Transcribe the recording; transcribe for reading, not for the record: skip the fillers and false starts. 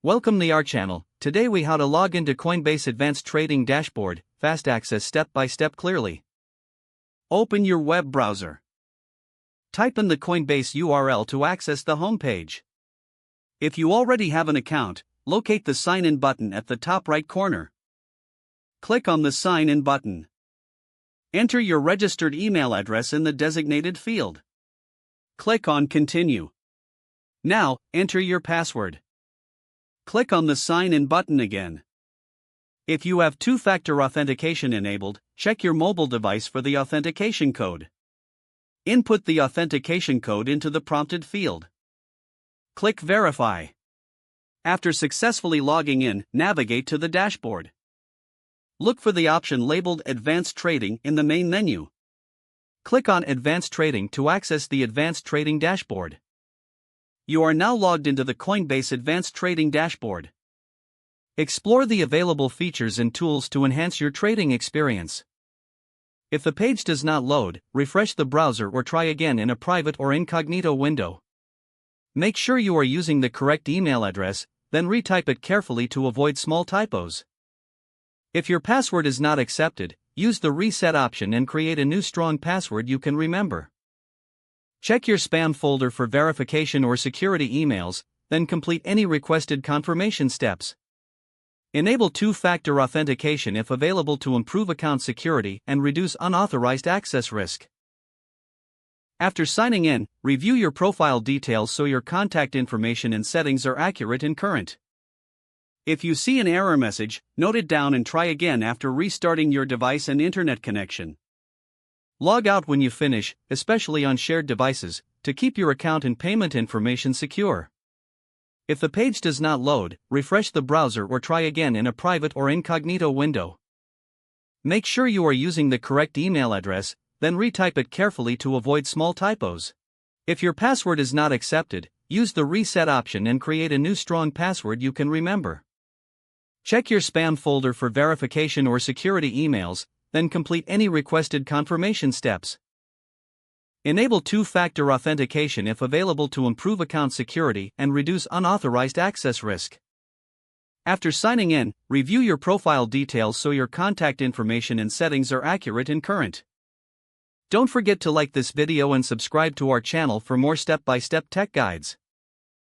Welcome to our channel. Today we how to log into Coinbase Advanced Trading Dashboard, fast access step by step clearly. Open your web browser. Type in the Coinbase URL to access the homepage. If you already have an account, locate the sign in button at the top right corner. Click on the sign in button. Enter your registered email address in the designated field. Click on continue. Now, enter your password. Click on the sign in button again. If you have two-factor authentication enabled, check your mobile device for the authentication code. Input the authentication code into the prompted field. Click Verify. After successfully logging in, navigate to the dashboard. Look for the option labeled Advanced Trading in the main menu. Click on Advanced Trading to access the Advanced Trading Dashboard. You are now logged into the Coinbase Advanced Trading Dashboard. Explore the available features and tools to enhance your trading experience. If the page does not load, refresh the browser or try again in a private or incognito window. Make sure you are using the correct email address, then retype it carefully to avoid small typos. If your password is not accepted, use the reset option and create a new strong password you can remember. Check your spam folder for verification or security emails, then complete any requested confirmation steps. Enable two-factor authentication if available to improve account security and reduce unauthorized access risk. After signing in, review your profile details so your contact information and settings are accurate and current. If you see an error message, note it down and try again after restarting your device and internet connection. Log out when you finish, especially on shared devices, to keep your account and payment information secure. If the page does not load, refresh the browser or try again in a private or incognito window. Make sure you are using the correct email address, then retype it carefully to avoid small typos. If your password is not accepted, use the reset option and create a new strong password you can remember. Check your spam folder for verification or security emails, then complete any requested confirmation steps. Enable two-factor authentication if available to improve account security and reduce unauthorized access risk. After signing in, review your profile details so your contact information and settings are accurate and current. Don't forget to like this video and subscribe to our channel for more step-by-step tech guides.